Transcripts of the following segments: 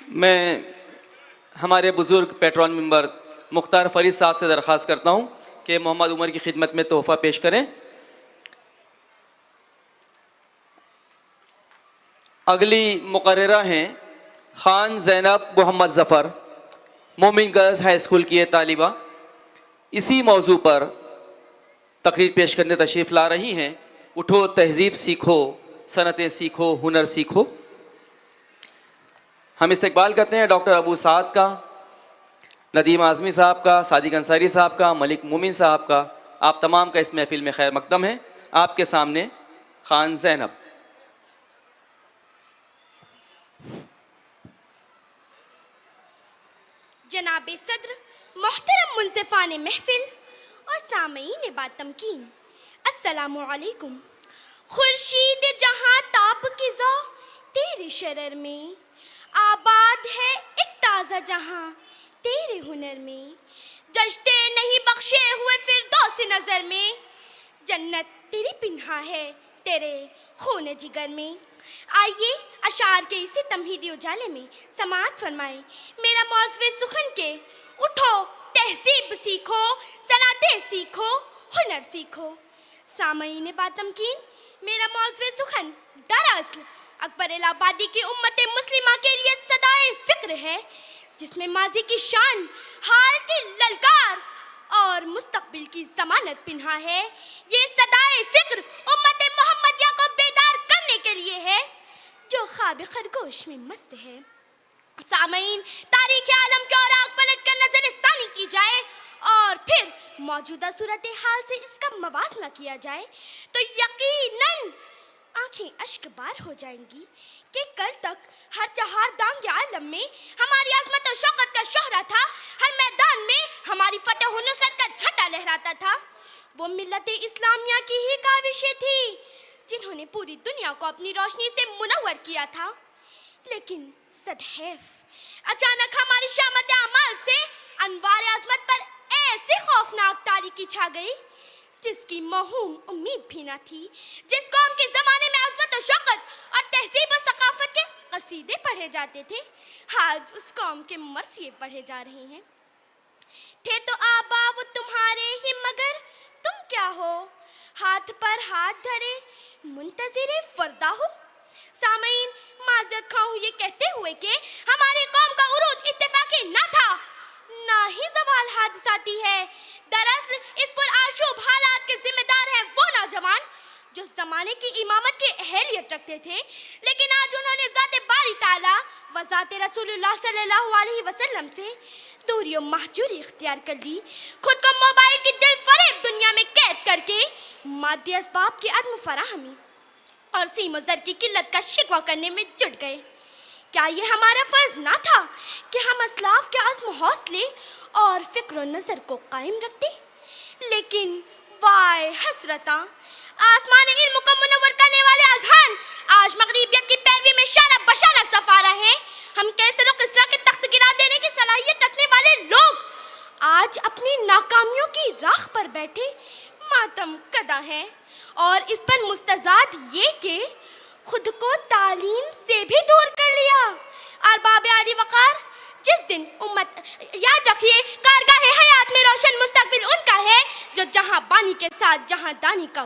मैं हमारे बुज़ुर्ग पेट्रोन मेंबर मुख्तार फरीद साहब से दरख्वास्त करता हूँ कि मोहम्मद उमर की खिदमत में तोहफ़ा पेश करें। अगली मुकर्ररा हैं ख़ान ज़ैनब मोहम्मद ज़फ़र, मोमिन गर्ल्स हाई स्कूल की ये तालिबा। इसी मौजू पर तकरीर पेश करने तशरीफ़ ला रही हैं। उठो तहज़ीब सीखो, सनतें सीखो, हुनर सीखो। हम इस्तकबाल करते हैं डॉक्टर अबू साद का, नदीम आज़मी साहब का, सादिक अंसारी साहब का, मलिक मोमिन साहब का। आप तमाम का इस महफिल में खैर मकदम है। आपके सामने ख़ान ज़ैनब। जनाबे सद्र, मोहतरम मुंसिफान महफिल और सामईन बातमकीन, अस्सलामु अलैकुम। खुर्शीद जहां ताब की ज़ो तेरे शरर में, आबाद है एक ताज़ा जहां तेरे हुनर में। जश्ते नहीं बख्शे हुए फिरदौस नज़र में, जन्नत तेरी पिन्हा है तेरे खून जिगर में। आइए अशार के इसी तमहीदी उजाले में समाअत फरमाए मेरा मौज़वे सुखन के। उठो तहज़ीब सीखो, सनाते सीखो, हुनर सीखो। सामईन बातमकीन, मेरा मौज़वे सुखन दरअसल अकबर इलाहाबादी की उम्मत मुस्लिमा के लिए सदाए फ़िक्र है, जिसमें माजी की शान, हाल की ललकार और मुस्तकबिल की ज़मानत पिन्हा है। ये सदाए फ़िक्र उम्मत मोहम्मदिया को बेदार करने के लिए है, जो ख्वाब खरगोश में मस्त है। सामईन, तारीख़ आलम के और आग पलट कर नज़रिस्तानी की जाए और फिर मौजूदा सूरत हाल से इसका मवाज़ना किया जाए तो यकीनन आँखें अश्कबार हो जाएंगी कि कल तक हर चहार दांग आलम में हमारी अज़मत और शौकत का शोहरा था, हर मैदान में हमारी फतेह व नुसरत का झंडा लहराता था। वो मिल्लत इस्लामिया की ही काविशें थी जिन्होंने पूरी दुनिया को अपनी रोशनी से मुनव्वर किया था। लेकिन सदैव अचानक हमारी शामत अमाल से अनवार अज़मत पर ऐसी खौफनाक तारीकी छा गई जिसकी मौहूम उम्मीद भी न थी। जिस कौम के ज़माने में अज़मत और शौकत और तहज़ीब और सकाफत के कसीदे पढ़े जाते थे, आज उस कौम के मरसिए पढ़े जा रहे हैं। थे तो आबा वो तुम्हारे ही, मगर तुम क्या हो, हाथ पर हाथ धरे मुंतज़िरे फ़रदा हो। सामईन, माज़रत खाऊं ये कहते हुए कि हमारी कौम का उरूज इत्तेफ़ाक़ी न था, ना ही ज़वाल हादसाती है। दरअसल इस पर आशूब हालात के जिम्मेदार हैं वो नौजवान जो ज़माने की इमामत की अहलियत रखते थे, लेकिन आज उन्होंने ज़ाते बारी ताला व ज़ाते रसूलुल्लाह सल्लल्लाहु अलैहि वसल्लम से दूरी और महजूरी इख्तियार कर ली। खुद को मोबाइल की दिल फरेब दुनिया में कैद करके मादी असबाब की अदम फराहमी और सीम ज़र की किल्लत का शिकवा करने में जुट गए। क्या ये हमारा फ़र्ज ना था कि हम असलाफ के आज़म हौसले और फ़िक्र नज़र को कायम रखते? लेकिन वाय हसरता, आसमान इल्म को मुनव्वर करने वाले अज़हान आज मगरिबियत की पैरवी में शाना बशाना सफा रहे हैं। हम कैसे लोग इसरा के तख्त गिरा देने की सलाहियत रखने वाले लोग आज अपनी नाकामियों की राह पर बैठे मातम कदा हैं, और इस पर मुस्तज़ाद ये कि खुद को तालीम से भी दूर कर लिया। अरबाब आली वक़ार, जिस दिन उम्मत याद रखिए कारगाह हयात में रोशन मुस्तकबिल उनका है जो जहां बानी के साथ जहां दानी का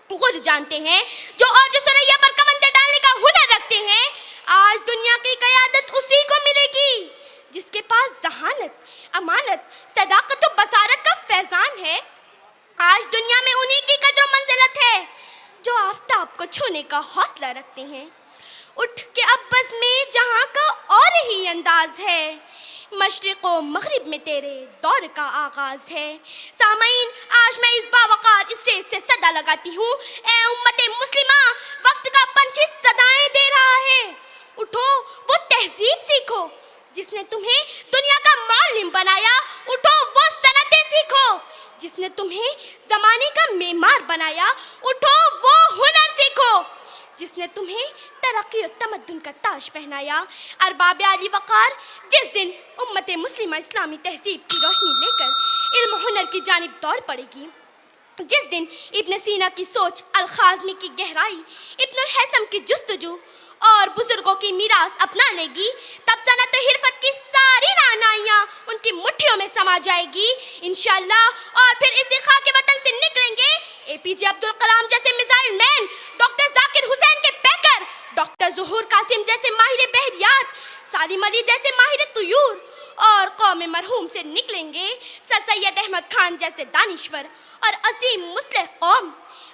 गुर जानते हैं, जो और जो सुरैया पर कमंदे डालने का हुनर रखते हैं। आज दुनिया की क़यादत उसी को मिलेगी जिसके पास जहानत, अमानत, सदाकत और बसारत का फैज़ान है। आज दुनिया में उन्हीं की कद्र मंजिलत है जो आफताब को छूने का हौसला रखते हैं। उठ के अब्बस में जहाँ का और ही अंदाज है, मशरिक़ व मग़रिब में तेरे दौर का आगाज़ है। सामईन, आज मैं इस बावक़ार स्टेज से सदा लगाती हूँ, ए उम्मत मुस्लिमा, वक्त का पंछी सदाएं दे रहा है। उठो वो तहज़ीब सीखो जिसने तुम्हें दुनिया का मालिम बनाया। उठो वो सनतें सीखो जिसने तुम्हें ज़माने का मेमार बनाया। उठो वो हुनर सीखो जिसने तुम्हें तरक्की और तमद्दुन का ताज पहनाया। अरबाब आली वक़ार, जिस दिन उम्मत मुस्लिमा इस्लामी तहज़ीब की रोशनी लेकर इल्म हुनर की जानिब दौड़ पड़ेगी, जिस दिन इब्न सीना की सोच, अल-ख़ाज़मी की गहराई, इब्नुल हैसम की जुस्तजू और बुजुर्गों की मीरास अपना लेगी, तब सनत हिरफत की सारी रानाइयाँ उनकी मुट्ठियों में समा जाएगी इंशाल्लाह। और फिर इसी खाके वतन से निकलेंगे एपीजे अब्दुल कलाम जैसे missile man, doctor Zakir Hussain के पैकर, डॉक्टर ज़ुहूर कासिम जैसे माहिर बहरियात, सालिम अली जैसे माहिर तुयूर, और कौम मरहूम से निकलेंगे सर सैयद अहमद खान जैसे दानिश्वर और अजीम मुस्लिह कौम।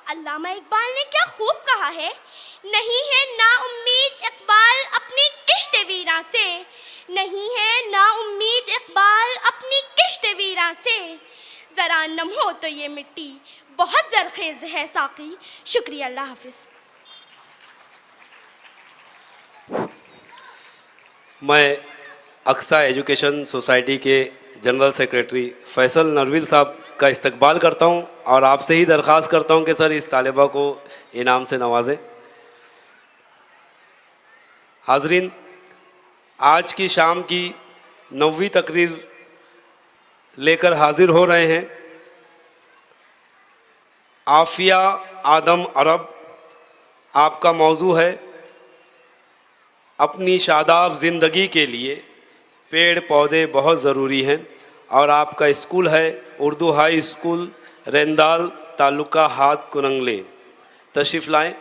अल्लामा इकबाल ने क्या खूब कहा है, नहीं है ना उम्मीद इकबाल अपनी किश्त वीरा से, नहीं है ना उम्मीद इकबाल अपनी किश्त वीरा से, जरा नम हो तो ये मिट्टी बहुत जरखेज है साकी। शुक्रिया, अल्लाह हाफिज। मैं अक्सा एजुकेशन सोसाइटी के जनरल सेक्रेटरी फैसल नरविल साहब का इस्तकबाल करता हूं और आपसे ही दरख्वास्त करता हूं कि सर इस तालिबा को इनाम से नवाजें। हाजरीन, आज की शाम की 9वीं तकरीर लेकर हाजिर हो रहे हैं आफिया आदम अरब। आपका मौजू है अपनी शादाब ज़िंदगी के लिए पेड़ पौधे बहुत ज़रूरी हैं, और आपका स्कूल है उर्दू हाई स्कूल रेंदाल तालुका हाथ कुरंगले। तशरीफ़ लाएं।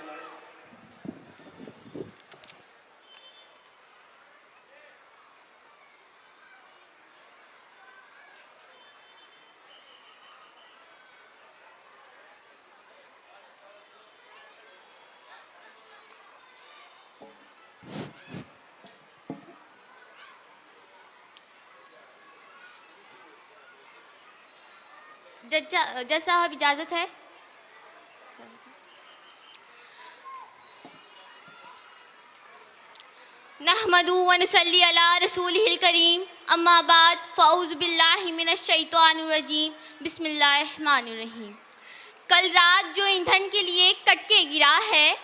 जज साहब इजाज़त है। नहमदु व नसल्ली अला रसूलिहिल करीम, अम्मा बाद, फ़ऊज़ु बिल्लाहि मिनश शैतानिर रजीम, बिस्मिल्लाहिर रहमानिर रहीम। कल रात जो ईंधन के लिए कटके गिरा है,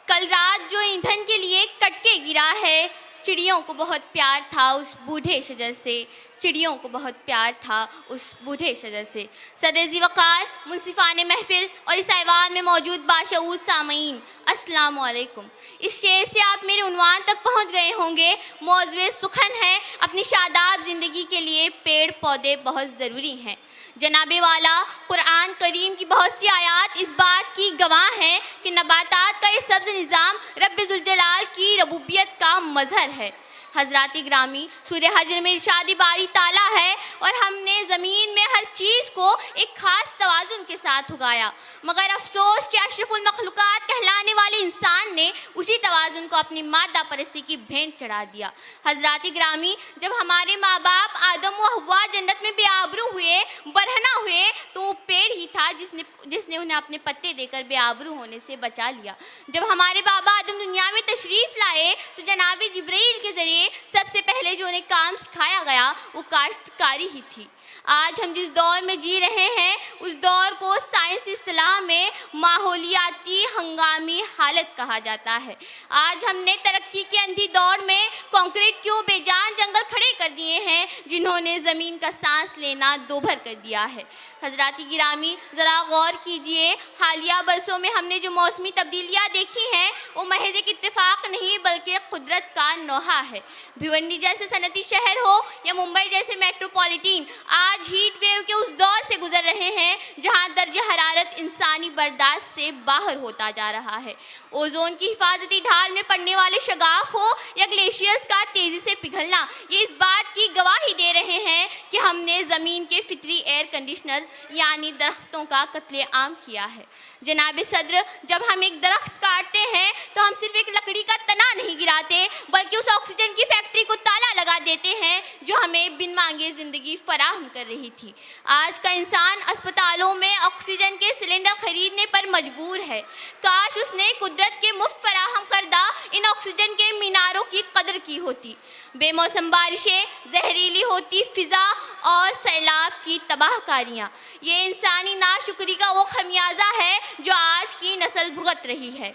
कल रात जो ईंधन के लिए कटके गिरा है, चिड़ियों को बहुत प्यार था उस बूढ़े शजर से, चिड़ियों को बहुत प्यार था उस बूढ़े शजर से। सदर वक़ार, मुंसिफ़ाने महफ़िल और इस ऐवान में मौजूद बाशऊर सामईन, अस्सलाम वालेकुम। इस शेर से आप मेरे उन्वान तक पहुंच गए होंगे। मौज़ूए सुखन है, अपनी शादाब ज़िंदगी के लिए पेड़ पौधे बहुत ज़रूरी हैं। जनाबे वाला कुरान करीम की बहुत सी आयात इस बात की गवाह हैं कि नबातात का ये सब्ज़ निज़ाम रब्बे ज़ुल जलाल की रबूबियत का मज़हर है। हज़रात ग्रामी, सूरह हज्र में इरशादी बारी ताला है, और हमने ज़मीन में हर चीज़ को एक ख़ास तवाज़ुन के साथ उगाया, मगर अफसोस कि अशरफुल मखलूक़ात कहलाने वाले इंसान ने उसी तवाज़ुन को अपनी मादा परस्ती की भेंट चढ़ा दिया। हज़रात ग्रामी, जब हमारे माँ बाप आदम व हव्वा जन्नत में बेआबरू हुए, बरहना हुए, तो वो पेड़ ही था जिसने उन्हें अपने पत्ते देकर बेआबरू होने से बचा लिया। जब हमारे बाबा आदम दुनिया में तशरीफ़ लाए तो जनाब जिब्रील के ज़रिए सबसे पहले जो उन्हें काम सिखाया गया वो काश्तकारी ही थी। आज हम जिस दौर में जी रहे हैं उस दौर को साइंस इस्तिलाह में माहौलियाती हंगामी हालत कहा जाता है। आज हमने तरक्की के अंधी दौर में कंक्रीट के बेजान जंगल खड़े कर दिए हैं जिन्होंने ज़मीन का सांस लेना दोभर कर दिया है। हज़राती गिरामी, ज़रा गौर कीजिए, हालिया बरसों में हमने जो मौसमी तब्दीलियाँ देखी हैं वो महज एक इत्तेफाक नहीं बल्कि कुदरत का नौहा है। भिवंडी जैसे सनती शहर हो या मुंबई जैसे मेट्रोपॉलिटन आज हीट वेव के उस दौर से गुजर रहे हैं जहां दर्जे हरारत इंसानी बर्दाश्त से बाहर होता जा रहा है। ओजोन की हिफाजती ढाल में पड़ने वाले शगाफ हो या ग्लेशियर्स का तेज़ी से पिघलना, ये इस बात की गवाही दे रहे हैं कि हमने ज़मीन के फितरी एयर कंडीशनर्स यानी दरख्तों का कत्ले आम किया है। जनाब सदर, जब हम एक दरख्त काटते हैं तो हम सिर्फ एक लकड़ी का तना नहीं गिराते बल्कि उस ऑक्सीजन की फैक्ट्री को ताला लगा देते हैं जो हमें बिन मांगे ज़िंदगी फराहम कर रही थी। आज का इंसान अस्पतालों में ऑक्सीजन के सिलेंडर खरीदने पर मजबूर है। काश उसने कुदरत के मुफ्त फराहम करदा इन ऑक्सीजन के मीनारों की कदर की होती। बेमौसम बारिशें, जहरीली होती फ़िज़ा और सैलाब की तबाहकारियाँ, ये इंसानी नाशुक्री का वो खमियाजा है जो आज की नस्ल भुगत रही है।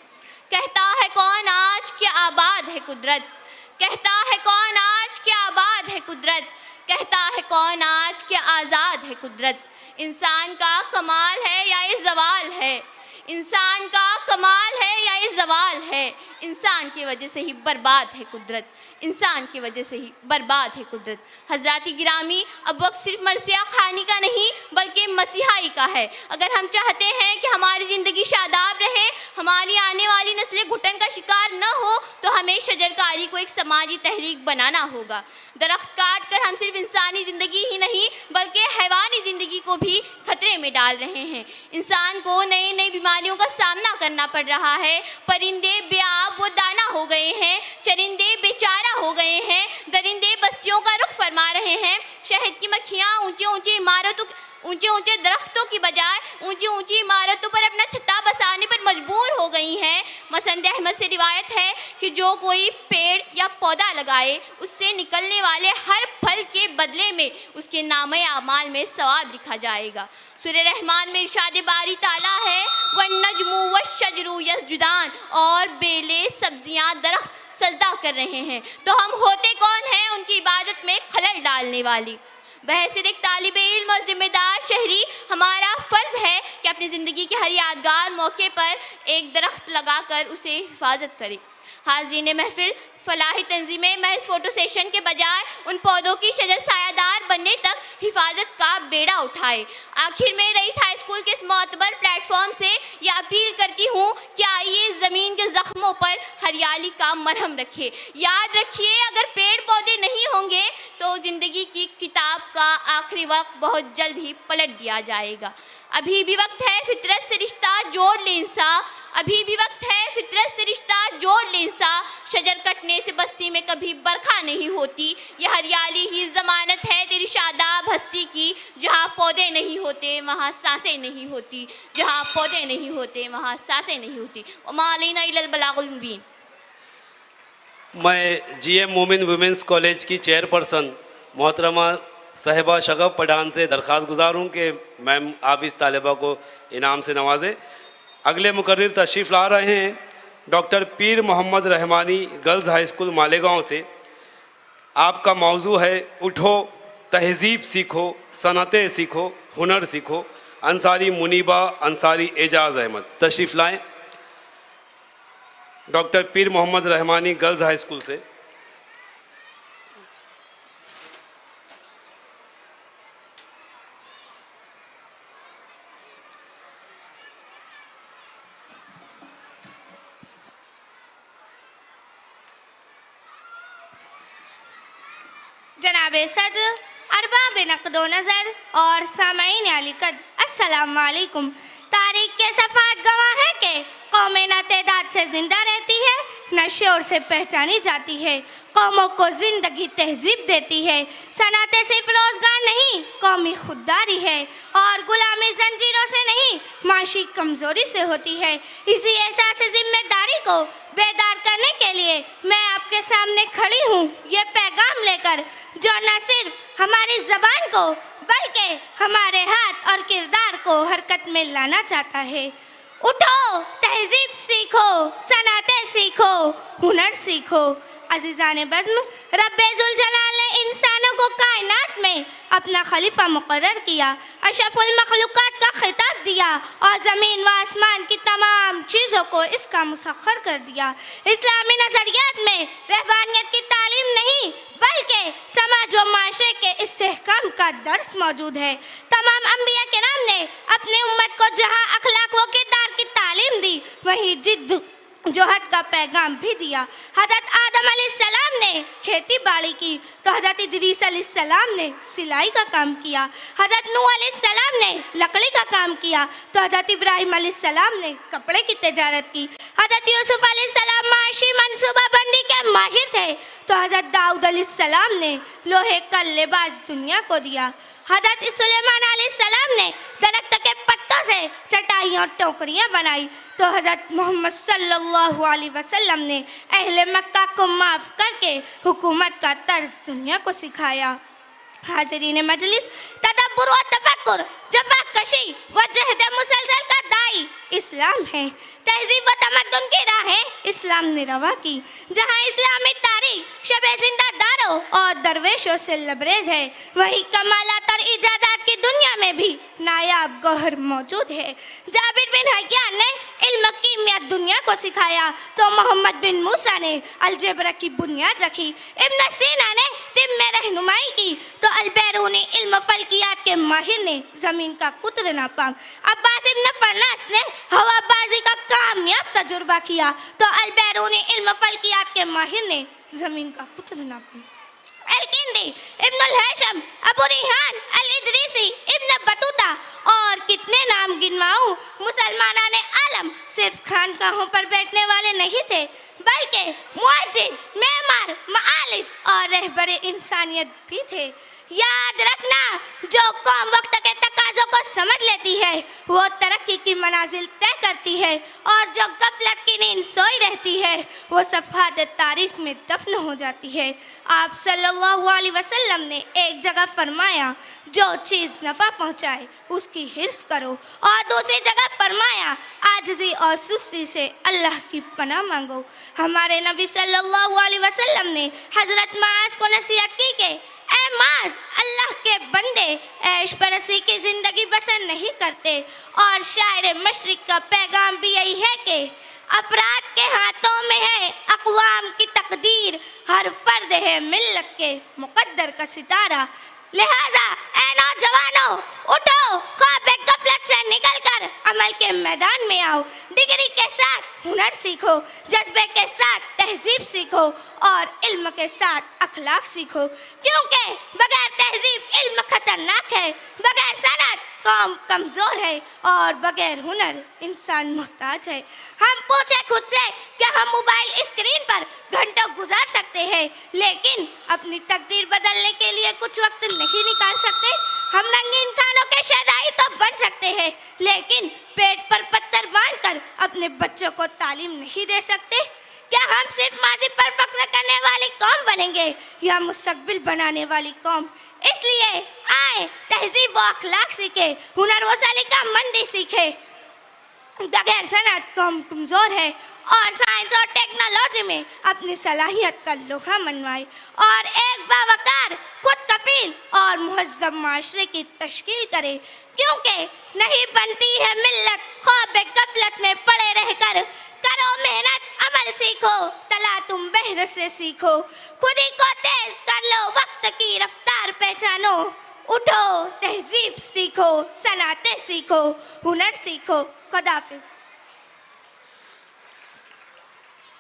कहता है कौन आज के आबाद है कुदरत, कहता है कौन आज के आबाद है कुदरत, कहता है कौन आज के आज़ाद है कुदरत। इंसान का कमाल है या ये जवाल है, इंसान का कमाल है या ये जवाल है? इंसान की वजह से ही बर्बाद है कुदरत, इंसान की वजह से ही बर्बाद है कुदरत। हज़रात गिरामी, अब वक्त सिर्फ मरसिया खानी का नहीं बल्कि मसीहाई का है। अगर हम चाहते हैं कि हमारी ज़िंदगी शादाब रहे, हमारी आने वाली नस्लें घुटन का शिकार न हो, तो हमें शजरकारी को एक समाजी तहरीक बनाना होगा। दरख्त काट कर हम सिर्फ इंसानी ज़िंदगी ही नहीं बल्कि हैवानी ज़िंदगी को भी खतरे में डाल रहे हैं। इंसान को नई नई बीमारियों का सामना करना पड़ रहा है। परिंदे बेआब व दाना हो गए हैं, चरिंदे बेचारा हो गए हैं, दरिंदे बस्तियों का रुख फरमा रहे हैं। शहद की मक्खियाँ ऊंचे ऊंचे दरख्तों की बजाय ऊंची ऊंची इमारतों पर अपना छत्ता बसाने पर मजबूर हो गई हैं। मसंद अहमद से रिवायत है कि जो कोई पेड़ या पौधा लगाए, उससे निकलने वाले हर फल के बदले में उसके नामे आमाल में सवाब लिखा जाएगा। सूरह रहमान में इरशाद बारी ताला है, वन्नजमु वश्शजरु यस्जुदान, और बेले सब्जियां दरख्त सजदा कर रहे हैं। तो हम होते कौन हैं उनकी इबादत में खलल डालने वाली? बहैसियत एक तालिबे इल्म और जिम्मेदार शहरी, हमारा फ़र्ज़ है कि अपनी ज़िंदगी के हर यादगार मौके पर एक दरख्त लगाकर उसे हिफाजत करें। हाज़रीन महफिल, फलाही तंजीमें महज फ़ोटो सेशन के बजाय उन पौधों की शजर सायादार बनने तक हिफाजत का बेड़ा उठाए। आखिर में रईस हाई स्कूल के इस मोतबर प्लेटफॉर्म से यह अपील करती हूँ कि आइए ज़मीन के ज़ख्मों पर हरियाली का मरहम रखिए। याद रखिए, अगर पेड़ पौधे नहीं होंगे तो ज़िंदगी की किताब का आखिरी वक्त बहुत जल्द ही पलट दिया जाएगा। अभी भी वक्त है फितरत से रिश्ता जोड़ ले इंसान, अभी भी वक्त है फितरत से रिश्ता जोड़ ले इंसान। शजर कटने से बस्ती में कभी बरखा नहीं होती, ये हरियाली ही ज़मानत है तेरी शादाब हस्ती की। जहाँ पौधे नहीं होते वहाँ सांसें नहीं होती, जहाँ पौधे नहीं होते वहाँ सांसें नहीं होती। वमा अलैना इल्लल बलागुल मुबीन। मैं जीएम मोमिन वुमेंस कॉलेज की चेयरपर्सन मोहतरमा साहिबा शगफ पठान से दरख्वास्त गुजार हूँ कि मैम आप इस तालिबा को इनाम से नवाजें। अगले मुकर्रिर तशरीफ़ ला रहे हैं doctor Pir Mohammed Rahmani girls high school Malegaon से। आपका मौजू है उठो तहज़ीब सीखो, सनतें सीखो, हुनर सीखो। अंसारी मुनीबा अंसारी एजाज़ अहमद तशरीफ़ लाएँ। Doctor Pir Mohammed Rahmani girls high school से। जनाबे सदर, अरबाब नक़्दो नज़र और सामईन अली कद, अस्सलाम वालेकुम। तारीख के सफ़ात गवाह है कि कौमें न तादाद से ज़िंदा रहती है, न शोर से पहचानी जाती है। कौमों को ज़िंदगी तहज़ीब देती है। सनातें सिर्फ रोज़गार नहीं, कौमी खुददारी है, और गुलामी जंजीरों से नहीं, माशी कमज़ोरी से होती है। इसी एहसास ज़िम्मेदारी को बेदार करने के लिए मैं आपके सामने खड़ी हूँ, ये पैगाम लेकर जो न सिर्फ हमारी ज़बान को बल्कि हमारे हाथ और किरदार को हरकत में लाना चाहता है। उठो तहज़ीब सीखो, सनातें सीखो, हुनर सीखो। अज़ीज़ान बज़्म, रब्बे ज़ुल जलाल ने इंसानों को कायनात में अपना खलीफा मुकर्रर किया, अशरफुल मखलूक़ात का खिताब दिया और ज़मीन व आसमान की तमाम चीज़ों को इसका मुसख्खर कर दिया। इस्लामी नज़रियात में रहबानियत की तालीम नहीं बल्कि समाज व माशरे के इस्तेहकाम का दर्स मौजूद है। तमाम अंबिया के नाम ने अपनी उम्मत को जहाँ अखलाक व किरदार की तालीम दी, वहीं जिद्द जोहद का पैगाम भी दिया। हज़रत आदम अलैहिस्सलाम ने खेती बाड़ी की तो हज़रत इदरीस अलैहिस्सलाम ने सिलाई का काम किया। हज़रत नूह अलैहिस्सलाम ने लकड़ी का काम किया तो हज़रत इब्राहिम अलैहिस्सलाम ने कपड़े की तिजारत की। हज़रत यूसुफ अलैहिस्सलाम माशी मनसूबाबंदी के माहिर थे तो हज़रत दाऊद अलैहिस्सलाम ने लोहे का लिबास दुनिया को दिया। हज़रत सुलेमान अलैहिस्सलाम ने दरख्त के पत्तों से चटाइयाँ और टोकरियाँ बनाई तो हज़रत मोहम्मद सल्लल्लाहु अलैहि वसल्लम ने अहले मक्का को माफ़ करके हुकूमत का तर्ज दुनिया को सिखाया। हाज़रीन मजलिस, तदब्बुर व तफक्कुर, जफ़ाकशी व जहद मुसलसल का दाई इस्लाम है। तहजीब व तमद्दुन की राहें इस्लाम ने रवा की, जहाँ इस्लामी तारीख शबे जिंदादारों और दरवेशों से लबरेज है, वही कमालात और इजादात की दुनिया में भी नायाब गौहर मौजूद है। जाबिर बिन हय्यान ने इल्म कीमिया दुनिया को सिखाया तो मोहम्मद बिन मूसा ने अलजेब्रा की बुनियाद रखी। इब्न सीना ने तिब में रहनुमाई की तो अल-बैरूनी इल्म फल्कियात के माहिर ने ज़मीन का कुत्र नापा। अब्बास इब्न फरनास ने हवाबाजी का कामयाब तजुर्बा किया तो अल-बैरूनी इल्म फल्कियात के माहिर ने ज़मीन का कुत्र नापा। Al-Kindi, Ibnul Haytham, Abu Rayhan, Al-Idrisi, Ibn Battuta और कितने नाम गिनवाऊं। मुसलमाना ने आलम सिर्फ खानकाहों पर बैठने वाले नहीं थे, बल्कि मुअज्जिद, मेमार, मालिज और रहबरे इंसानियत भी थे। याद रखना, जो कौम वक्त के तकाज़ों को समझ लेती है वो तरक्की की मनाजिल तय करती है, और जो गफलत की नींद सोई रहती है वो सफ़हात तारीख में दफन हो जाती है। आप सल्लल्लाहु अलैहि वसल्लम ने एक जगह फरमाया, जो चीज़ नफ़ा पहुँचाए उसकी हिर्स करो, और दूसरी जगह फरमाया, आजिज़ी और सुस्ती से अल्लाह की पनाह मांगो। हमारे नबी सल्लल्लाहु अलैहि वसल्लम ने हज़रत मुआज़ को नसीहत की कि ऐ मुआज़, अल्लाह के बंदे ऐश परसी की ज़िंदगी बसर नहीं करते, और शायर मशरिक़ का पैगाम भी यही है कि अफराद के हाथों में है अक़वाम की तकदीर, हर फर्द है मिल्लत के मुक़द्दर का सितारा। लिहाजा ऐ नौजवानों, उठो, ख्वाब गफलत से निकलकर अमल के मैदान में आओ। डिग्री के साथ हुनर सीखो, जज्बे के साथ तहजीब सीखो और इल्म के साथ अखलाक सीखो, क्योंकि बगैर तहजीब इल्म खतरनाक है, बगैर सनत कौम कमज़ोर है और बगैर हुनर इंसान मोहताज है। हम पूछे खुद से कि हम मोबाइल स्क्रीन पर घंटों गुजार सकते हैं, लेकिन अपनी तकदीर बदलने के लिए कुछ वक्त नहीं निकाल सकते। हम रंगीन खानों के शहदाई तो बन सकते हैं, लेकिन पेट पर पत्थर बांधकर अपने बच्चों को तालीम नहीं दे सकते। क्या हम सिर्फ माजी पर फख्र करने वाली कौम बनेंगे या मुस्तकबिल बनाने वाली कौम? इसलिए आए तहजीब व अखलाक सीखे, हुनर व सलीका मंदी सीखे। बगैर सनत कौम कमज़ोर है, और साइंस और टेक्नोलॉजी में अपनी सलाहियत का लोहा मनवाए और एक बावकार, खुद कफील और मुहज़्ज़ब माशरे की तश्कील करे, क्योंकि नहीं बनती है मिल्लत ख्वाब गफलत में पड़े रहकर। करो मेहनत, अमल सीखो, तला तुम बहर से सीखो, खुद ही को तेज कर लो, वक्त की रफ्तार पहचानो। उठो, तहजीब सीखो, सनाते सीखो, हुनर सीखो। खुदाफिज।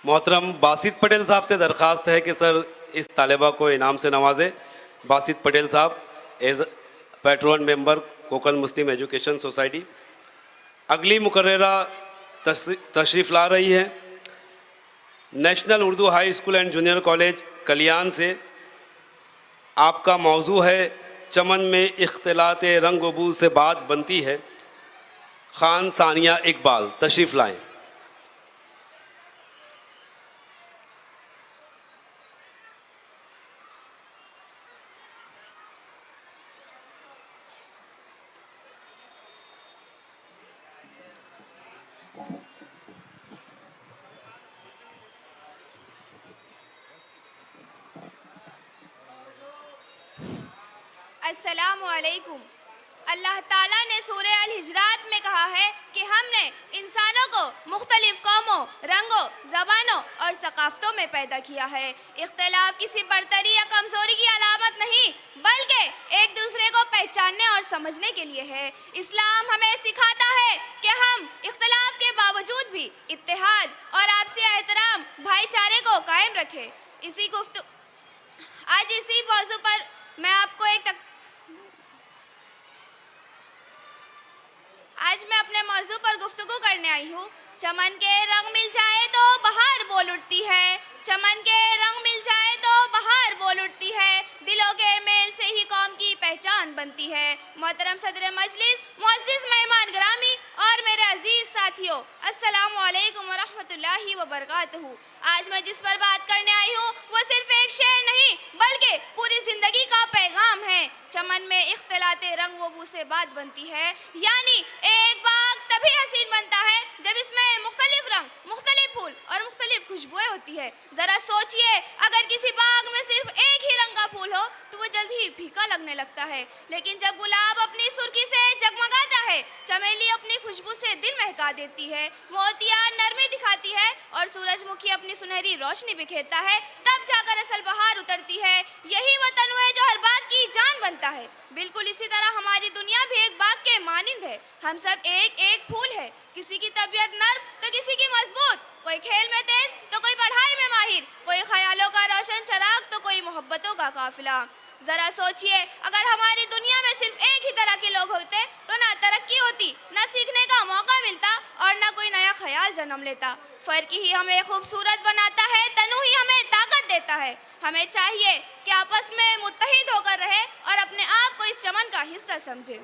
मोहतरम बासित पटेल साहब से दरख्वास्त है कि सर इस तालिबा को इनाम से नवाजें। Basit Patel Sahab as patron member Kokan Muslim education society. अगली मुकर्ररा तशरीफ़ ला रही है national Urdu high school and junior college Kalyan से। आपका मौजू है चमन में इख्तिलात रंग व बू से बात बनती है। खान सानिया इकबाल तशरीफ़ लाएं। अस्सलामु अलैकुम। अल्लाह ताला ने सूरह अल हिजरात में कहा है कि हमने इंसानों को मुख्तलिफ कौमों, रंगों, ज़बानों और सकाफ़तों में पैदा किया है। इख्तिलाफ किसी बरतरी या कमज़ोरी की अलामत नहीं, बल्कि एक दूसरे को पहचानने और समझने के लिए है। इस्लाम हमें सिखाता है कि हम इख्तिलाफ के बावजूद भी इत्तेहाद और आपसी एहतराम, भाईचारे को कायम रखें। आज इसी मौजू पर मैं आपको आज मैं अपने मौजू पर गुफ्तगू करने आई हूँ। चमन के रंग मिल जाए तो बहार बोल उठती है, चमन के रंग मिल जाए तो बहार बोल उठती है, दिलों के मेल से ही कौम की पहचान बनती है। मोहतरम सदर मजलिस, मुअज़्ज़िज़ मेहमान ग्रामी और मेरे अजीज़ साथियों, अस्सलामु अलैकुम व रहमतुल्लाहि व बरकातहू। आज मैं जिस पर बात करने आई हूँ वो सिर्फ एक शेर नहीं, बल्कि पूरी ज़िंदगी का पैगाम है। चमन में इख्तिलाते रंग व बू से बात बनती है, यानी एक बाग तभी हसीन बनता है जब इसमें मुख्तलिफ रंग, मुख्तलिफ फूल और मुख्तलिफ खुशबुएं होती है। जरा सोचिए, अगर किसी बाग में सिर्फ एक ही रंग का फूल हो तो वो जल्द ही फीका लगने लगता है, लेकिन जब गुलाब अपनी सुर्खी से जगमगाता है, चमेली अपनी खुशबू से दिल महका देती है, मोतिया नरमी दिखाती है और सूरजमुखी अपनी सुनहरी रोशनी बिखेरता है, तब जाकर असल बहार उतरती है। यही वो तनु है जो हर बाग की जान बनता है। बिल्कुल इसी तरह हमारी दुनिया भी एक बाग के मानिंद है। हम सब एक एक फूल है, किसी की तबीयत नर्म तो किसी की मजबूत, कोई खेल में तेज तो कोई पढ़ाई में माहिर, कोई ख्यालों का रोशन चराग तो कोई मोहब्बतों का काफिला। जरा सोचिए, अगर हमारी दुनिया में सिर्फ एक ही तरह के लोग होते तो ना तरक्की होती, ना सीखने का मौका मिलता और ना कोई नया ख्याल जन्म लेता। फर्क ही हमें खूबसूरत बनाता है, तनु ही हमें ताकत देता है। हमें चाहिए कि आपस में मुत्तहिद होकर रहे और अपने आप को इस चमन का हिस्सा समझे।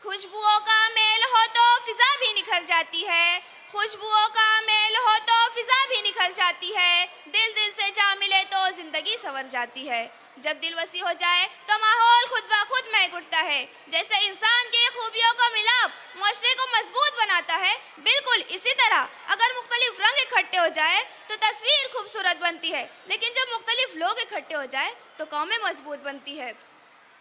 खुशबुओं का मेल हो तो फिजा भी निखर जाती है, खुशबुओं का मेल हो तो फिजा भी निखर जाती है, दिल दिल से जा मिले तो जिंदगी संवर जाती है। जब दिल वसी हो जाए तो माहौल खुद ब खुद महक उठता है। जैसे इंसान की खूबियों का मिलाप माशरे को मजबूत बनाता है, बिल्कुल इसी तरह अगर मुख्तलिफ रंग इकट्ठे हो जाए तो तस्वीर खूबसूरत बनती है, लेकिन जब मुख्तलिफ लोग इकट्ठे हो जाए तो कौमें मजबूत बनती है।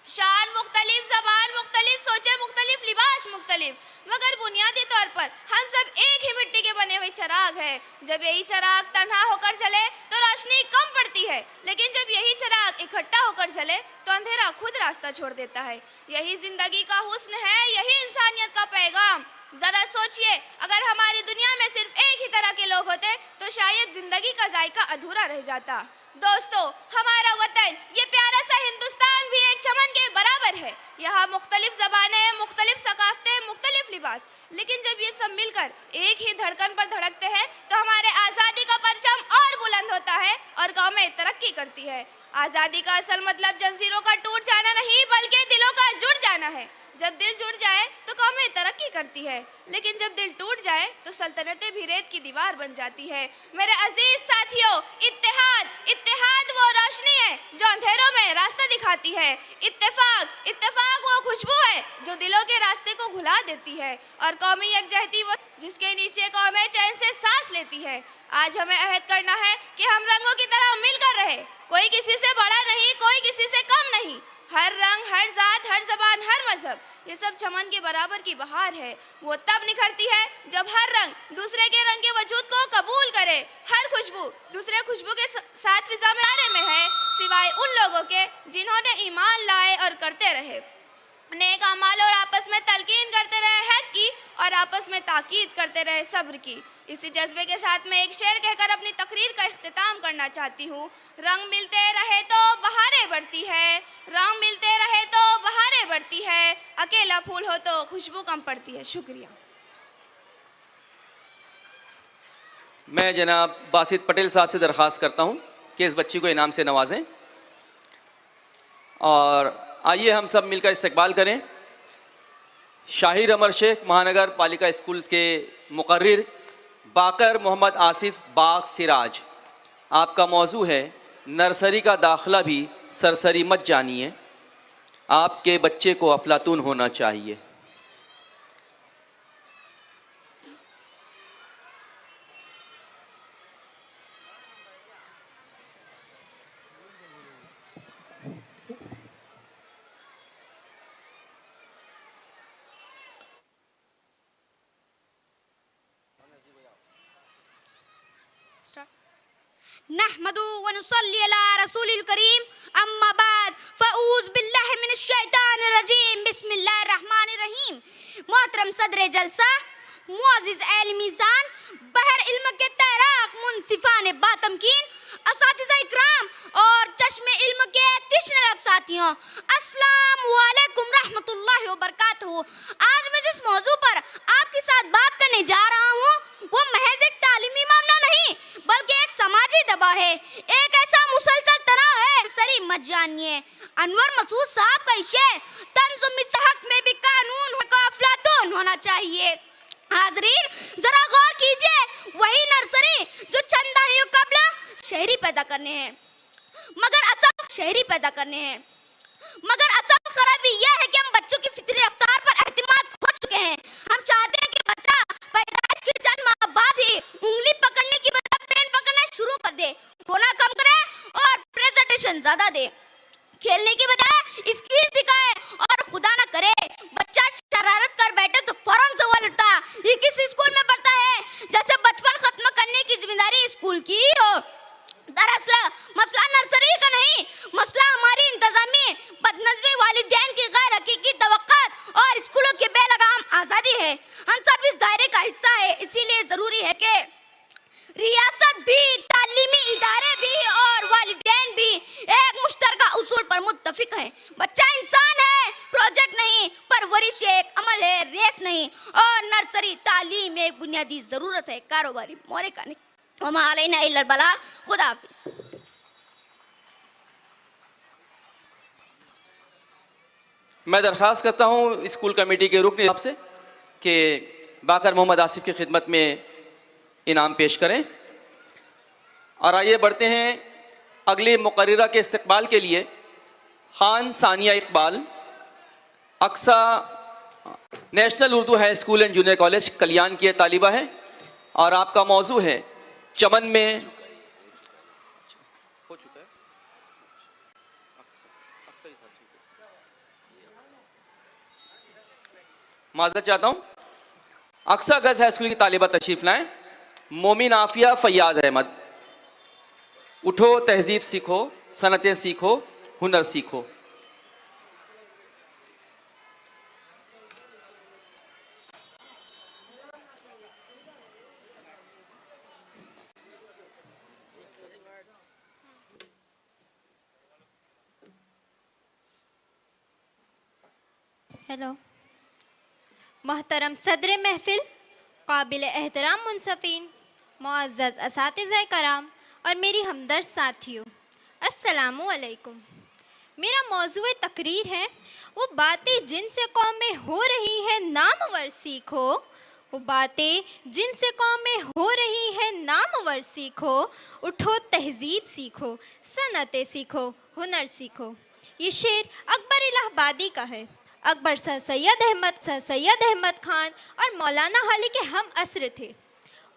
शान मुख्तलिफ, ज़बान मुख्तलिफ, सोचे मुख्तलिफ, लिबास मुख्तलिफ, मगर बुनियादी तौर पर हम सब एक ही मिट्टी के बने हुए चिराग हैं। जब यही चिराग तन्हा होकर जले तो रोशनी कम पड़ती है, लेकिन जब यही चिराग इकट्ठा होकर जले तो अंधेरा खुद रास्ता छोड़ देता है। यही जिंदगी का हुस्न है, यही इंसानियत का पैगाम। जरा सोचिए, अगर हमारी दुनिया में सिर्फ एक ही तरह के लोग होते तो शायद जिंदगी का जायका अधूरा रह जाता। दोस्तों, हमारा वतन, ये प्यारा सा हिंदुस्तान भी एक चमन के बराबर है। यहाँ मुख्तलिफ ज़बानें, मुख्तलिफ सकाफ़तें, मुख्तलिफ लिबास, लेकिन जब ये सब मिलकर एक ही धड़कन पर धड़कते हैं तो हमारे आज़ादी का परचम और बुलंद होता है और कौमें तरक्की करती है। आज़ादी का असल मतलब जंजीरों का टूट जाना नहीं, बल्कि दिलों का जुड़ जाना है। जब दिल जुड़ जाए तो कौमें तरक्की करती है, लेकिन जब दिल टूट जाए तो सल्तनतें भी रेत की दीवार बन जाती है। मेरे अजीज साथियों, इत्तेहाद, इत्तेहाद वो रोशनी है जो अंधेरों में रास्ता दिखाती है। इत्तेफाक, इत्तेफाक वो खुशबू है जो दिलों के रास्ते को घुला देती है। और कौमी यकजहती वो जिसके नीचे कौमें चैन से सांस लेती है। आज हमें अहद करना है कि हम रंगों की तरह मिलकर रहे, कोई किसी से बड़ा नहीं, कोई किसी से कम नहीं। हर रंग, हर जात, हर जबान, हर मजहब, ये सब चमन के बराबर की बहार है। वो तब निखरती है जब हर रंग दूसरे के रंग के वजूद को कबूल करे, हर खुशबू दूसरे खुशबू के साथ फिजा में आरे में है, सिवाय उन लोगों के जिन्होंने ईमान लाए और करते रहे नेक अमाल और आपस में तलकीन करते रहे हक की और आपस में ताकीद करते रहे सब्र की। इसी जज्बे के साथ मैं एक शेर कहकर अपनी तकरीर का इख्तिताम करना चाहती हूँ। रंग मिलते रहे तो बहारें बढ़ती है, रंग मिलते रहे तो बहारें बढ़ती है, अकेला फूल हो तो खुशबू कम पड़ती है। शुक्रिया। मैं जनाब बासित पटेल साहब से दरख्वास्त करता हूँ कि इस बच्ची को इनाम से नवाजें और आइए हम सब मिलकर इस्तकबाल करें शाहिर अमर शेख महानगर पालिका स्कूल के मुकर्रिर बाकर मोहम्मद आसिफ बाग सिराज। आपका मौजू है नर्सरी का दाखिला भी सरसरी मत जानिए, आपके बच्चे को अफलातून होना चाहिए। नहमदु व नुसल्ली अला रसूलिल करीम, अम्मा बाद, फ़ऊज़ बिल्लाहि मिनश शैतानिर रजीम, बिस्मिल्लाहिर रहमानिर रहीम। मोहतरम सदर जलसा, मुअज़्ज़िज़ अहले मीज़ान, बहर इल्म के तैराक मुनसिफ़ान बातमकीन, असातिज़ा इकराम और चश्मे इल्म के तिश्ने लब साथियों, अस्सलामु अलैकुम रहमतुल्लाहि व बरकातहू। आज मैं जिस मौजू पर आपके साथ बात करने जा रहा हूँ वो महज एक तालीमी मामला नहीं बल्कि एक समाजी दबाव है, एक ऐसा मुसलसल तनाव है। सरी मत जानिए। अनवर मसूद साहब का शेर, तंज़ुम हक में भी कानून को अफलातून होना चाहिए। हाजरीन जरा गौर कीजिए, वही नर्सरी जो चंद दहाइयों कबल शहरी पैदा करने हैं, मगर असल खराबी यह है कि हम बच्चों की फितरी रफ्तार पर एतमाद खो चुके हैं। हम चाहते हैं कि बच्चा ज्यादा दे, खेलने की बजाय स्किल सिखाए, और खुदा ना करे बच्चा शरारत कर बैठे तो फौरन से वो लुटता। ये किस स्कूल में पढ़ता है जैसे बचपन खत्म करने की जिम्मेदारी स्कूल की हो। दरअसल मसला नर्सरी का नहीं, मसला हमारी इंतजामी बदनज़मी, वालिदैन की गैर हकीकी तवक्कुआत और स्कूलों की बेलगाम आज़ादी है। हम सब इस दायरे का हिस्सा है, इसीलिए ज़रूरी है कि रियासत भी, तालीमी इदारे भी और वालिदैन भी एक मुश्तरका उसूल पर मुत्तफिक है। बच्चा इंसान है, प्रोजेक्ट नहीं, परवरिश एक अमल है, रेस नहीं, और नर्सरी तालीम एक बुनियादी ज़रूरत है, कारोबारी मोरे का नहीं। वमा अलैना इल्लल बलाग। खुदा हाफिज़। मैं दरख्वास्त करता हूँ स्कूल कमेटी के रुकन साहब से कि बाकर मोहम्मद आसिफ की खिदमत में इनाम पेश करें। और आइए बढ़ते हैं अगले मुकर्ररा के इस्तकबाल के लिए। Khan Sania Iqbal, Aqsa national Urdu high school and junior college Kalyan की तालिबा है और आपका मौजू है चमन में हो चुका है। माजरत चाहता हूँ, अक्सा गर्ल्स हाई स्कूल की तालिबा तशरीफ लाएं। मोमिन आफिया फैयाज अहमद। उठो तहजीब सीखो, सनतें सीखो, हुनर सीखो। हेलो। मोहतरम सदर महफिल, काबिल एहतराम मुंसफीन, मुअज़्ज़ज़ असातिज़ा कराम और मेरी हमदर्द साथियों, अस्सलामु अलैकुम। मेरा मौज़ूए तकरीर है वो बातें जिनसे कौमें हो रही हैं नामवर सीखो, वो बातें जिनसे कौमें हो रही हैं नामवर सीखो। उठो तहजीब सीखो, सनतें सीखो, हुनर सीखो। ये शेर अकबर इलाहाबादी का है। अकबर सर सैयद अहमद खान और मौलाना हाली के हम असर थे।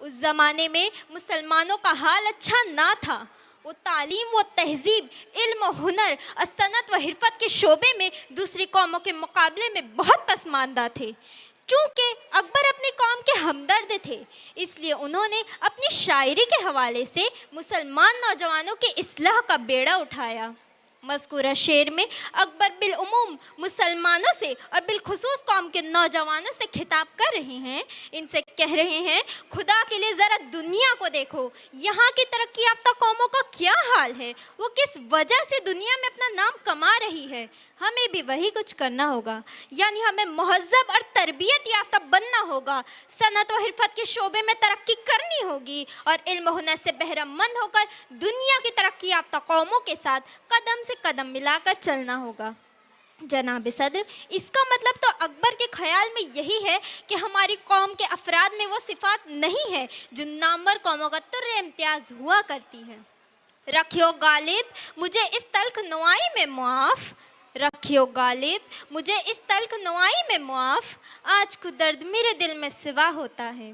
उस ज़माने में मुसलमानों का हाल अच्छा ना था। वो तालीम व तहजीब, इल्म व हुनर, सनत व हिरफत के शोबे में दूसरी कौमों के मुकाबले में बहुत पसमानदा थे। चूँकि अकबर अपनी कौम के हमदर्द थे, इसलिए उन्होंने अपनी शायरी के हवाले से मुसलमान नौजवानों की इस्लाह का बेड़ा उठाया। मज़कूरा शेर में अकबर बिलउमूम मुसलमानों से और बिलखुसूस कौम के नौजवानों से खिताब कर रहे हैं। इनसे कह रहे हैं, खुदा के लिए ज़रा दुनिया को देखो, यहाँ की तरक्की याफ्ता कौमों का क्या हाल है, वो किस वजह से दुनिया में अपना नाम कमा रही है। हमें भी वही कुछ करना होगा, यानी हमें महज़्ज़ब और तरबियत याफ्ता बनना होगा, सनत व हिरफत के शोबे में तरक्की करनी होगी और इल्म हुनर से बहरमंद होकर दुनिया की तरक्की याफ्ता कौमों के साथ कदम से कदम मिलाकर चलना होगा। जनाब सदर, इसका मतलब तो अकबर के ख्याल में यही है कि हमारी कौम के अफराद में वो सिफात नहीं है जो नामवर कौमों का तुर्रे इम्तियाज़ हुआ करती है। रखियो गालिब मुझे इस तल्ख नुआई में मुआफ़, रखियो गालिब मुझे इस तल्ख नुआई में मुआफ़, आज को दर्द मेरे दिल में सिवा होता है।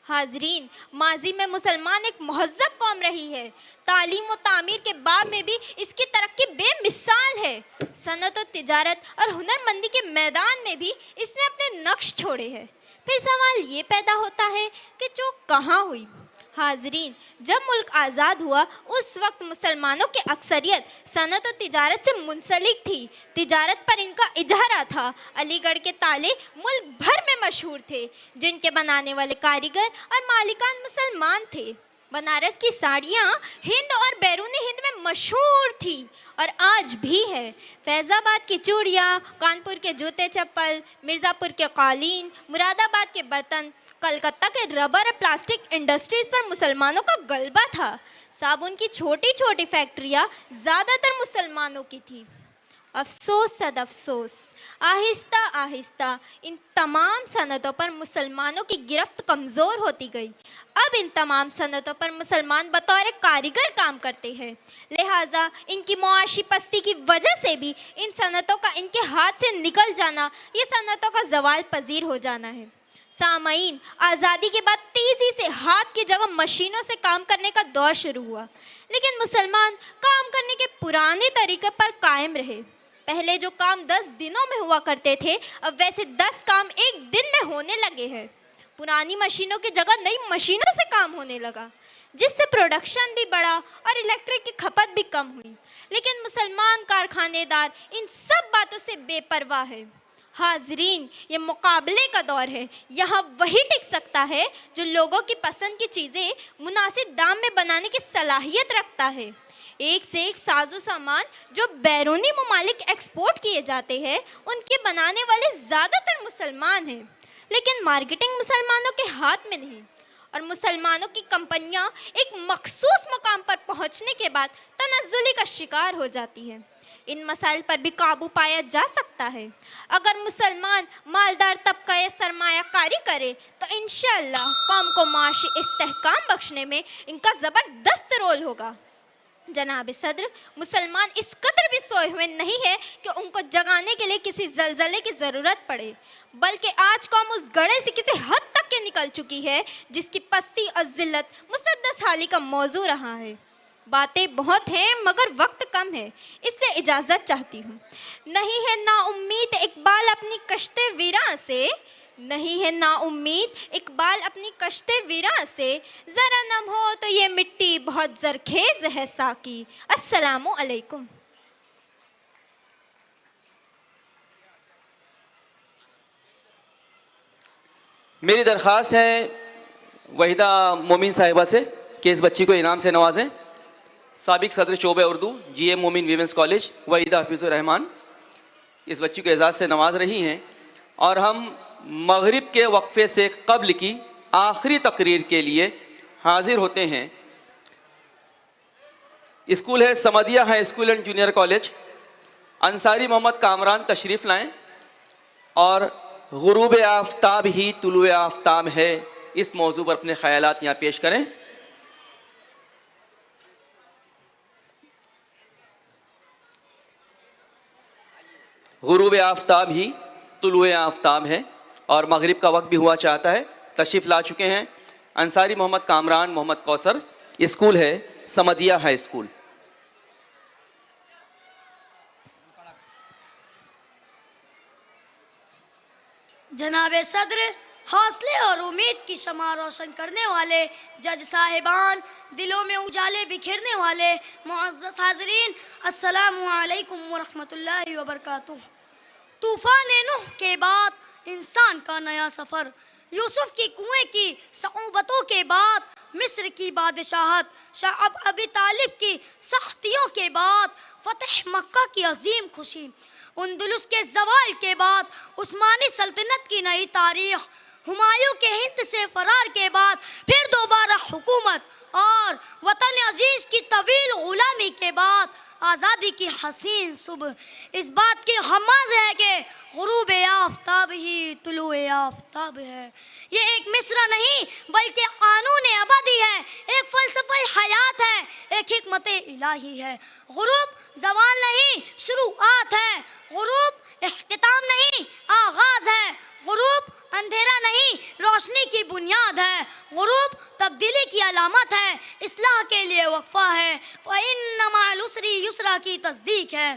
हाजरीन, माजी में मुसलमान एक महज़्ज़ब कौम रही है। तालीम व तामीर के बाब में भी इसकी तरक्की बेमिसाल है। सनत व तिजारत और हुनरमंदी के मैदान में भी इसने अपने नक्श छोड़े हैं। फिर सवाल ये पैदा होता है कि चूक कहाँ हुई। हाजरीन, जब मुल्क आज़ाद हुआ उस वक्त मुसलमानों की अक्सरियत सनत और तिजारत से मुंसलिक थी। तिजारत पर इनका इजहारा था। अलीगढ़ के ताले मुल्क भर में मशहूर थे, जिनके बनाने वाले कारीगर और मालिकान मुसलमान थे। बनारस की साड़ियाँ हिंद और बैरून हिंद में मशहूर थी और आज भी है। फैज़ाबाद की चूड़ियाँ, कानपुर के जूते चप्पल, मिर्ज़ापुर के कालीन, मुरादाबाद के बर्तन, कलकत्ता के रबर और प्लास्टिक इंडस्ट्रीज़ पर मुसलमानों का गलबा था। साबुन की छोटी छोटी फैक्ट्रियाँ ज़्यादातर मुसलमानों की थी। अफसोस सद अफसोस, आहिस्ता आहिस्ता इन तमाम सनतों पर मुसलमानों की गिरफ्त कमज़ोर होती गई। अब इन तमाम सनतों पर मुसलमान बतौर कारीगर काम करते हैं, लिहाजा इनकी मुआशी पस्ती की वजह से भी इन सनतों का इनके हाथ से निकल जाना, ये सनतों का ज़वाल पजीर हो जाना है। सामईन, आज़ादी के बाद तेज़ी से हाथ की जगह मशीनों से काम करने का दौर शुरू हुआ, लेकिन मुसलमान काम करने के पुराने तरीके पर कायम रहे। पहले जो काम 10 दिनों में हुआ करते थे, अब वैसे 10 काम एक दिन में होने लगे हैं। पुरानी मशीनों की जगह नई मशीनों से काम होने लगा, जिससे प्रोडक्शन भी बढ़ा और इलेक्ट्रिक की खपत भी कम हुई। लेकिन मुसलमान कारखानेदार इन सब बातों से बेपरवाह है। हाजरीन, ये मुकाबले का दौर है। यहाँ वही टिक सकता है जो लोगों की पसंद की चीज़ें मुनासिब दाम में बनाने की सलाहियत रखता है। एक से एक साजो सामान जो बैरूनी ममालिक एक्सपोर्ट किए जाते हैं, उनके बनाने वाले ज़्यादातर मुसलमान हैं, लेकिन मार्केटिंग मुसलमानों के हाथ में नहीं। और मुसलमानों की कंपनियां एक मखसूस मुकाम पर पहुंचने के बाद तनज़्ज़ुली का शिकार हो जाती है। इन मसाइल पर भी काबू पाया जा सकता है अगर मुसलमान मालदार तबका या सरमायाकारी करे, तो इंशाअल्लाह कौम को माशी इस्तेहकाम बख्शने में इनका ज़बरदस्त रोल होगा। जनाब सदर, मुसलमान इस कदर भी सोए हुए नहीं है कि उनको जगाने के लिए किसी जलजले की ज़रूरत पड़े, बल्कि आज कौम उस गड़े से किसी हद तक के निकल चुकी है जिसकी पस्ती और जिल्लत मुसद्दस हाली का मौजू रहा है। बातें बहुत हैं मगर वक्त कम है, इसलिए इजाज़त चाहती हूँ। नहीं है ना उम्मीद इकबाल अपनी कश्ते वीरां से, नहीं है ना उम्मीद इकबाल अपनी कश्ते वीरां से, ज़रा नम हो तो ये मिट्टी बहुत ज़रखेज़ है साकी। अस्सलामु अलैकुम। मेरी दरख्वास्त है वहीदा मोमिन साहिबा से कि इस बच्ची को इनाम से नवाजें। साबिक सदर शोबे उर्दू GM मोमिन वीमेंस कॉलेज वहीदा हफीज़ुर रहमान इस बच्ची को एजाज़ से नवाज रही हैं, और हम मगरिब के वक्फे से कब्ल की आखिरी तकरीर के लिए हाजिर होते हैं। स्कूल है Samdiya high school and junior college. Ansari Mohammed Kamran तशरीफ़ लाएं और गुरूब आफ्ताब ही तुलुए आफ्ताब है, इस मौजू पर अपने ख्यालात यहाँ पेश करें। गुरूब आफ्ताब ही तुलुए आफ्ताब है और मगरिब का वक्त भी हुआ चाहता है। तशरीफ़ ला चुके हैं अंसारी मोहम्मद कामरान मोहम्मद कौसर। स्कूल है समदिया हाई स्कूल। जनाब सदर, हौसले और उम्मीद की शमा रोशन करने वाले जज साहिबान, दिलों में उजाले बिखेरने वाले मुअज़्ज़ज़ हाज़रीन, अस्सलामु अलैकुम व रहमतुल्लाहि व बरकातुहू। तूफ़ान नूह के बाद इंसान का नया सफ़र, यूसुफ की कुएं की सऊबतों के बाद मिस्र की बादशाहत, शाअब अबी तालिब की सख्तियों के बाद फ़तह मक्का की अजीम खुशी, उंदुलुस के ज़वाल के बाद उस्मानी सल्तनत की नई तारीख, हुमायूं के हिंद से फरार के बाद फिर दोबारा हुकूमत, और वतन अजीज़ की तवील गुलामी के बाद आज़ादी की हसीन सुबह। इस बात की हमाज़ है कि गुरूब आफ्ताब ही तुलुए आफ्ताब है। ये एक मिसरा नहीं बल्कि कानून अबदी है, एक फ़लसफ़े हयात है, एक हिकमत इलाही है। गुरूब ज़वाल नहीं शुरुआत है, गुरूब इख्तिताम नहीं आगाज़ है, गुरूब अंधेरा नहीं रोशनी की बुनियाद है, गुरूब तब्दीली की अलामत है, इस्लाह के लिए वक्फा है, फ़इन्न मअल उसरी युसरा की तस्दीक है।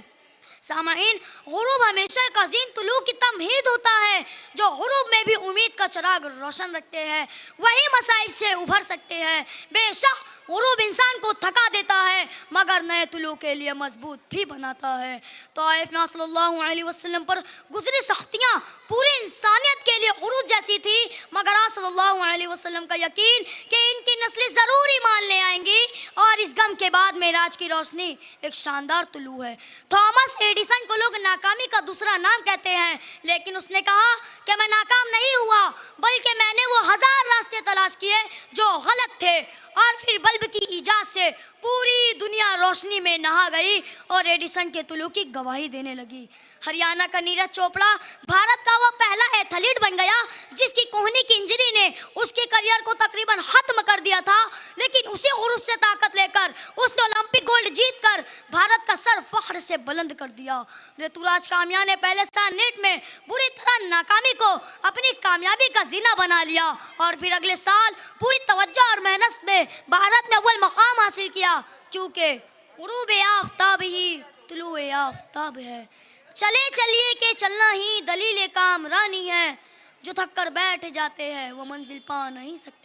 सामईन, गुरूब हमेशा एक अज़ीम तुलू की तमहीद होता है। जो गुरूब में भी उम्मीद का चिराग रोशन रखते हैं वही मसाइब से उभर सकते हैं। बेशक गुरूब इंसान को थका देता है मगर नए तुलू के लिए मजबूत भी बनाता है। ताइफ में सल्लल्लाहु अलैहि वसल्लम पर गुजरी सख्तियाँ पूरी इंसानियत के लिए गुरूब जैसी थी, मगर आप सल्लल्लाहु अलैहि वसल्लम का यकीन कि इनकी नस्लें ज़रूर ईमान ले आएंगी, और इस गम के बाद मेराज की रोशनी एक शानदार तुलू है। थॉमस एडिसन को लोग नाकामी का दूसरा नाम कहते हैं, लेकिन उसने कहा कि मैं नाकाम नहीं हुआ बल्कि मैंने वो 1000 रास्ते तलाश किए जो गलत थे, और फिर बल्ब की ईजाद से पूरी दुनिया रोशनी में नहा गई और एडिसन के तुलू की गवाही देने लगी। हरियाणा का नीरज चोपड़ा भारत का वो पहला एथलीट बन गया जिसकी कोहनी की इंजरी ने उसके करियर को तकरीबन खत्म कर दिया था, लेकिन उसी उरूज से ताकत लेकर उसने ओलंपिक गोल्ड जीतकर भारत का सर फख्र से बुलंद कर दिया। ऋतुराज काम्या ने पहले साल नेट में बुरी तरह नाकामी को अपनी कामयाबी का जीना बना लिया और फिर अगले साल पूरी तवज्जो और मेहनत में भारत में अव्वल मकाम हासिल किया, क्योंकि गुरूब आफताब ही तुलू आफताब है। चले चलिए के चलना ही दलील कामरानी है, जो थक कर बैठ जाते हैं वो मंजिल पा नहीं सकते।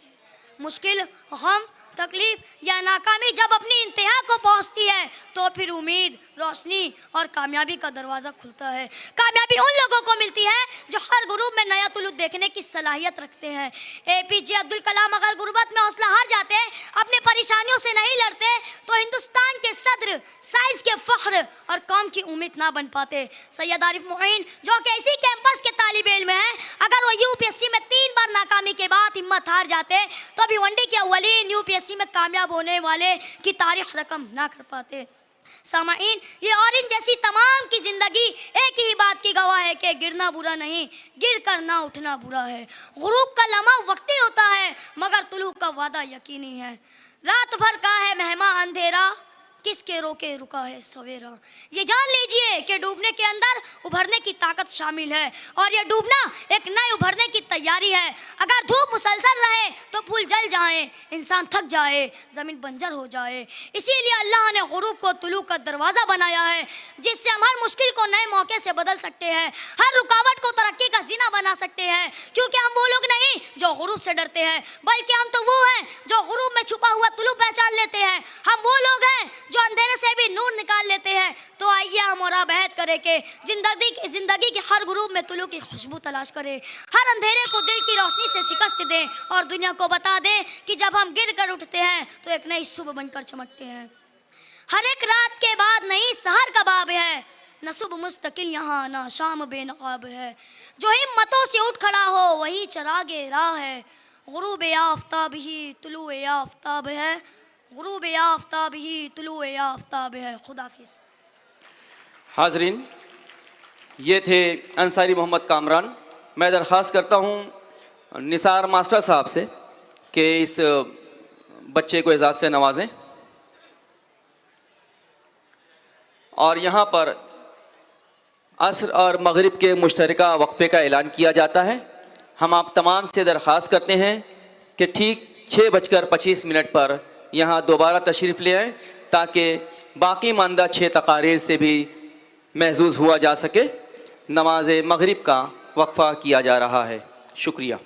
मुश्किल, गम, तकलीफ या नाकामी जब अपनी इंतहा को पहुंचती है तो फिर उम्मीद, रोशनी और कामयाबी का दरवाज़ा खुलता है। कामयाबी उन लोगों को मिलती है जो हर गुरूब में नया तुलू देखने की सलाहियत रखते हैं। APJ अब्दुल कलाम अगर गुर्बत में हौसला हार जाते, अपनी परेशानियों से नहीं लड़ते, तो हिंदुस्तान के सदर, साइंस के फख्र और कौम की उम्मीद ना बन पाते। सैयद आरिफ मोइन जो कि इसी कैंपस के तालिब इल्म हैं, अगर वो UPSC में 3 बार नाकामी के बाद हिम्मत हार जाते तो अभी वनडे के अव्वलीन UPSC में कामयाब होने वाले की तारीख रकम ना कर पाते। सामाइन, ये ऑरेंज जैसी तमाम की जिंदगी एक ही बात की गवाह है कि गिरना बुरा नहीं, गिर कर ना उठना बुरा है। गुरूब का लम्हा वक्ती होता है मगर तुलू का वादा यकीनी है। रात भर का है मेहमा अंधेरा, किसके रोके रुका है सवेरा। ये जान लीजिए कि डूबने के अंदर उभरने की ताकत शामिल है और ये डूबना एक नए उभरने की तैयारी है। अगर धूप मुसलसल रहे तो फूल जल जाए, इंसान थक जाए, जमीन बंजर हो जाए। इसीलिए अल्लाह ने गुरूब को तुलू का दरवाज़ा बनाया है, जिससे हम हर मुश्किल को नए मौके से बदल सकते हैं, हर रुकावट को तरक्की का जीना बना सकते हैं। क्योंकि हम वो लोग नहीं जो गुरूब से डरते हैं, बल्कि हम तो वो हैं जो गुरूब में छुपा हुआ तुलू पहचान लेते हैं। हम वो लोग हैं जो अंधेरे से भी नूर निकाल लेते हैं। तो आइए हम और आप अहद करें कि जिंदगी की हर गुरूब में तुलू की खुशबू तलाश करें, हर अंधेरे को दिल की रोशनी से शिकस्त दें और दुनिया को बता दें कि जब हम गिर कर उठते हैं तो एक नई सुबह बनकर चमकते हैं। हर एक रात के बाद नई सहर का बाब है, न सुबह मुस्तकिल यहाँ न शाम बेनकाब है। जो हिम्मतों से उठ खड़ा हो वही चरागे राह है। गुरूब आफताब ही तुलू आफताब है, गुरूब आफताब ही तुलू आफताब है। खुदाफिज। हाजरीन, ये थे अंसारी मोहम्मद कामरान। मैं दरख्वास्त करता हूँ निसार मास्टर साहब से कि इस बच्चे को एजाज़ से नवाजें। और यहाँ पर असर और मगरिब के मुश्तरका वक्फे का ऐलान किया जाता है। हम आप तमाम से दरख्वास्त करते हैं कि ठीक 6:25 पर यहाँ दोबारा तशरीफ़ ले आएँ ताकि बाकी मानदा 6 तकारीर से भी महजूज़ हुआ जा सके। नमाज मगरिब का वक्फ़ा किया जा रहा है। शुक्रिया।